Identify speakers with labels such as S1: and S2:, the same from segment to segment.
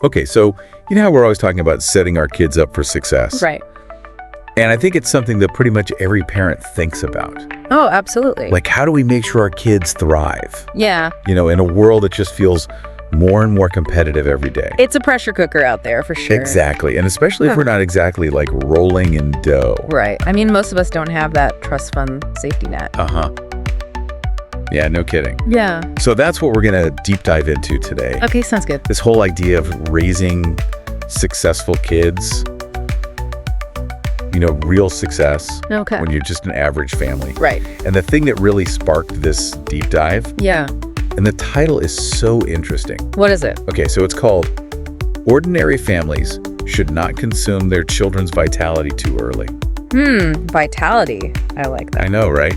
S1: Okay, so you know how we're always talking about setting our kids up for success?
S2: Right.
S1: And I think it's something that pretty much every parent thinks about.
S2: Oh, absolutely.
S1: Like, how do we make sure our kids thrive?
S2: Yeah.
S1: You know, in a world that just feels more and more competitive every day.
S2: It's a pressure cooker out there for sure.
S1: Exactly. And especially if we're not exactly like rolling in dough.
S2: Right. I mean, most of us don't have that trust fund safety net.
S1: Yeah, no kidding.
S2: Yeah.
S1: So that's what we're going to deep dive into today.
S2: Okay, sounds good.
S1: This whole idea of raising successful kids, you know, real success
S2: Okay.
S1: when you're just an average family.
S2: Right.
S1: And the thing that really sparked this deep dive,
S2: Yeah.
S1: and the title is so interesting.
S2: What is it?
S1: Okay, so it's called Ordinary Families Should Not Consume Their Children's Vitality Too Early.
S2: Vitality. I like that.
S1: I know, right?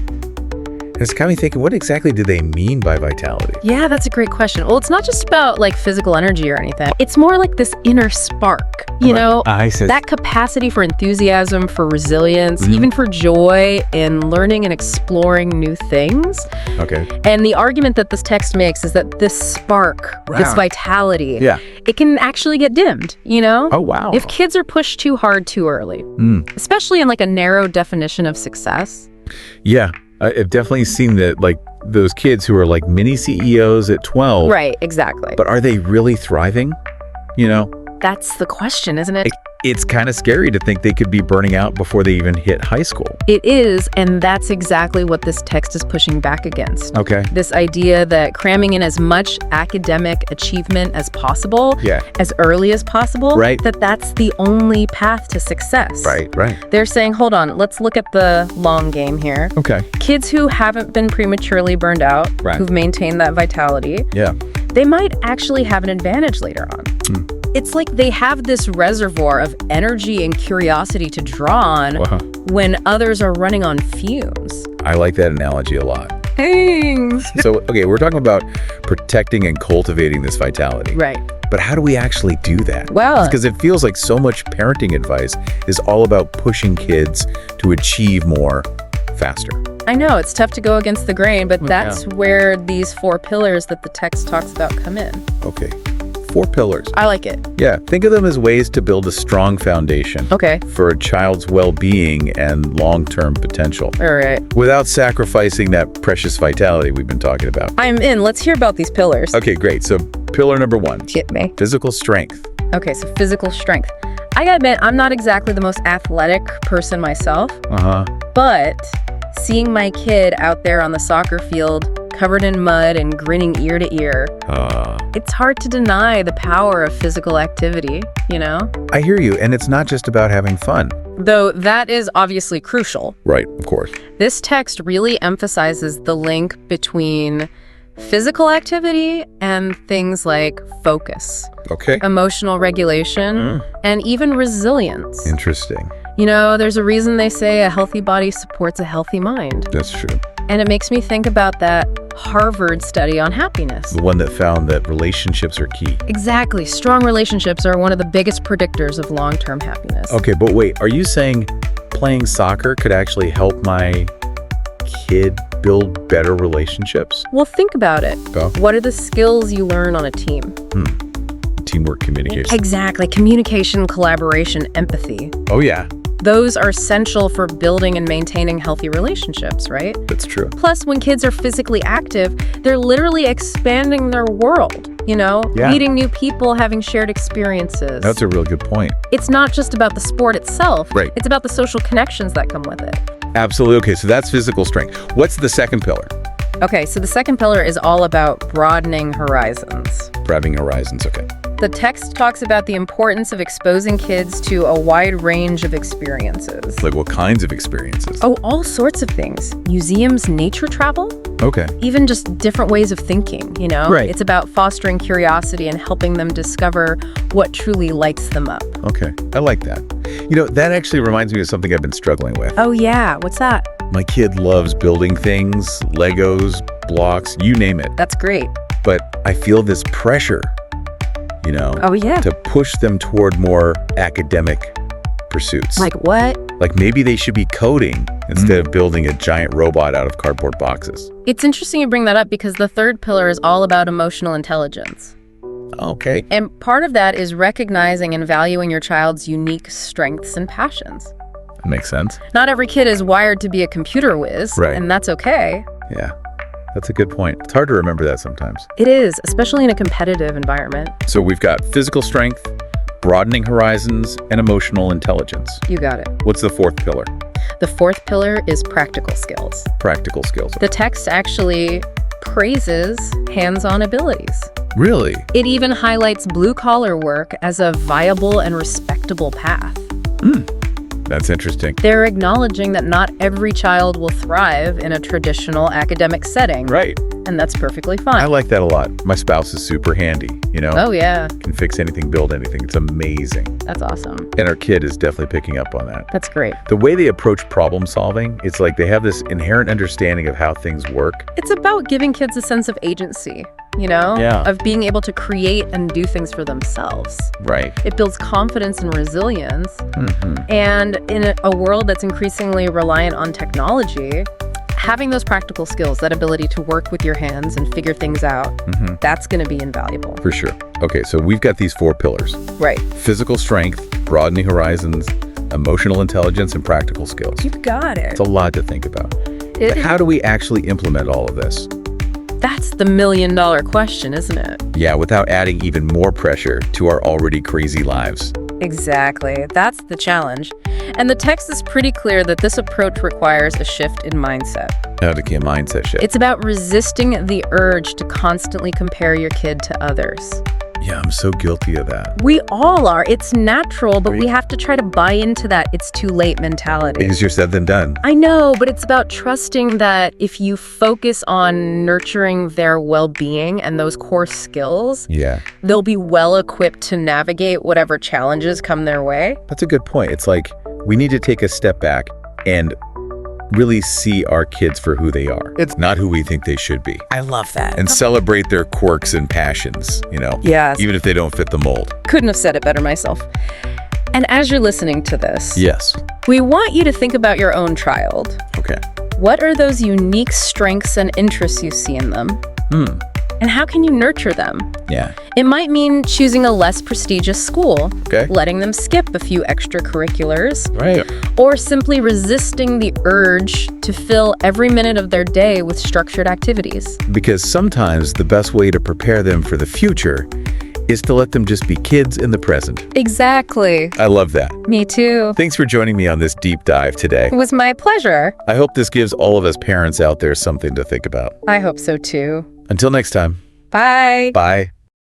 S1: And it's got me thinking, what exactly do they mean by vitality?
S2: Yeah, that's a great question. Well, it's not just about like physical energy or anything. It's more like this inner spark, you know,
S1: I said
S2: that capacity for enthusiasm, for resilience, even for joy in learning and exploring new things.
S1: Okay.
S2: And the argument that this text makes is that this spark, this vitality,
S1: Yeah.
S2: it can actually get dimmed, you know?
S1: Oh, wow.
S2: If kids are pushed too hard too early, especially in like a narrow definition of success.
S1: Yeah. I've definitely seen that, like, those kids who are like mini CEOs at 12.
S2: Right, exactly.
S1: But are they really thriving? You know,
S2: That's the question, isn't it?
S1: it's kind of scary to think they could be burning out before they even hit high school.
S2: It is, and that's exactly what this text is pushing back against.
S1: Okay.
S2: This idea that cramming in as much academic achievement as possible,
S1: Yeah.
S2: as early as possible,
S1: Right.
S2: that's the only path to success.
S1: Right.
S2: They're saying, hold on, let's look at the long game here.
S1: Okay.
S2: Kids who haven't been prematurely burned out,
S1: Right.
S2: who've maintained that vitality,
S1: Yeah.
S2: they might actually have an advantage later on. It's like they have this reservoir of energy and curiosity to draw on
S1: Wow.
S2: when others are running on fumes.
S1: I like that analogy a lot.
S2: Thanks.
S1: So, okay, we're talking about protecting and cultivating this vitality.
S2: Right.
S1: But how do we actually do that?
S2: Well-
S1: because it feels like so much parenting advice is all about pushing kids to achieve more faster.
S2: I know, it's tough to go against the grain, but
S1: Yeah.
S2: that's where these 4 pillars that the text talks about come in.
S1: Okay. 4 pillars.
S2: I like it.
S1: Yeah, think of them as ways to build a strong foundation
S2: Okay.
S1: for a child's well-being and long-term potential
S2: All right.
S1: without sacrificing that precious vitality we've been talking about.
S2: I'm in. Let's hear about these pillars.
S1: Okay, great. So pillar number 1,
S2: Hit me.
S1: physical strength.
S2: Okay, so physical strength. I gotta admit, I'm not exactly the most athletic person myself, but seeing my kid out there on the soccer field, covered in mud and grinning ear to ear, it's hard to deny the power of physical activity, you know?
S1: I hear you, and it's not just about having fun.
S2: Though that is obviously crucial.
S1: Right, of course.
S2: This text really emphasizes the link between physical activity and things like focus,
S1: Okay.
S2: emotional regulation, and even resilience.
S1: Interesting.
S2: You know, there's a reason they say a healthy body supports a healthy mind.
S1: That's true.
S2: And it makes me think about that Harvard study on happiness.
S1: The one that found that relationships are key.
S2: Exactly. Strong relationships are one of the biggest predictors of long-term happiness.
S1: Okay, but wait, are you saying playing soccer could actually help my kid build better relationships?
S2: Well, think about it.
S1: Oh.
S2: What are the skills you learn on a team?
S1: Teamwork, communication.
S2: Exactly. Communication, collaboration, empathy.
S1: Oh, yeah,
S2: Those are essential for building and maintaining healthy relationships, right?
S1: that's true.
S2: Plus, when kids are physically active, they're literally expanding their world, you know?
S1: Yeah.
S2: Meeting new people, having shared experiences.
S1: That's a real good point.
S2: It's not just about the sport itself.
S1: Right.
S2: It's about the social connections that come with it.
S1: Absolutely. Okay, so that's physical strength. What's the second pillar?
S2: Okay, so the second pillar is all about broadening horizons.
S1: Grabbing horizons. Okay.
S2: The text talks about the importance of exposing kids to a wide range of experiences.
S1: Like what kinds of experiences?
S2: Oh, all sorts of things. Museums, nature travel,
S1: Okay.
S2: even just different ways of thinking, you know?
S1: Right.
S2: It's about fostering curiosity and helping them discover what truly lights them up.
S1: Okay. I like that. You know, that actually reminds me of something I've been struggling with.
S2: Oh, yeah. What's that?
S1: My kid loves building things, Legos, blocks, you name it.
S2: That's great.
S1: But I feel this pressure, you know,
S2: Oh, yeah.
S1: to push them toward more academic pursuits.
S2: Like what?
S1: Like maybe they should be coding instead of building a giant robot out of cardboard boxes.
S2: It's interesting you bring that up because the third pillar is all about emotional intelligence.
S1: Okay.
S2: And part of that is recognizing and valuing your child's unique strengths and passions.
S1: That makes sense.
S2: Not every kid is wired to be a computer whiz,
S1: Right.
S2: and that's okay.
S1: Yeah. That's a good point. It's hard to remember that sometimes.
S2: It is, especially in a competitive environment.
S1: So we've got physical strength, broadening horizons, and emotional intelligence.
S2: You got it.
S1: What's the fourth pillar?
S2: The fourth pillar is practical skills.
S1: Practical skills.
S2: The text actually praises hands-on abilities.
S1: Really?
S2: It even highlights blue-collar work as a viable and respectable path.
S1: That's interesting.
S2: They're acknowledging that not every child will thrive in a traditional academic setting.
S1: Right.
S2: And that's perfectly
S1: I
S2: fine.
S1: like that a lot. My spouse is super handy, you know?
S2: Oh, yeah.
S1: Can fix anything, build anything. It's amazing.
S2: That's awesome.
S1: And our kid is definitely picking up on that.
S2: That's great.
S1: The way they approach problem solving, it's like they have this inherent understanding of how things work.
S2: It's about giving kids a sense of agency, you know?
S1: Yeah.
S2: Of being able to create and do things for themselves.
S1: Right.
S2: It builds confidence and resilience.
S1: Mm-hmm.
S2: And in a world that's increasingly reliant on technology, having those practical skills, that ability to work with your hands and figure things out, that's going to be invaluable.
S1: For sure. Okay, so we've got these 4 pillars.
S2: Right.
S1: Physical strength, broadening horizons, emotional intelligence, and practical skills.
S2: You got it.
S1: It's a lot to think about.
S2: It-
S1: But how do we actually implement all of this?
S2: That's the million-dollar question, isn't it?
S1: Yeah, without adding even more pressure to our already crazy lives.
S2: Exactly. That's the challenge. And the text is pretty clear that this approach requires a shift in mindset.
S1: How to get mindset shift.
S2: It's about resisting the urge to constantly compare your kid to others.
S1: Yeah, I'm so guilty of that.
S2: We all are. It's natural, but we have to try to buy into that it's too late mentality.
S1: Easier said than done.
S2: I know, but it's about trusting that if you focus on nurturing their well-being and those core skills,
S1: Yeah,
S2: they'll be well equipped to navigate whatever challenges come their way.
S1: that's a good point. It's like we need to take a step back and really see our kids for who they are. It's not who we think they should be.
S2: I love that.
S1: And celebrate their quirks and passions, you know?
S2: Yes.
S1: Even if they don't fit the mold.
S2: Couldn't have said it better myself. And as you're listening to this,
S1: Yes.
S2: we want you to think about your own child.
S1: Okay.
S2: What are those unique strengths and interests you see in them? And how can you nurture them?
S1: Yeah.
S2: It might mean choosing a less prestigious school,
S1: Okay.
S2: letting them skip a few extracurriculars,
S1: Right.
S2: or simply resisting the urge to fill every minute of their day with structured activities.
S1: Because sometimes the best way to prepare them for the future is to let them just be kids in the present.
S2: Exactly.
S1: I love that.
S2: Me too.
S1: Thanks for joining me on this deep dive today.
S2: It was my pleasure.
S1: I hope this gives all of us parents out there something to think about.
S2: I hope so too.
S1: Until next time.
S2: Bye.
S1: Bye.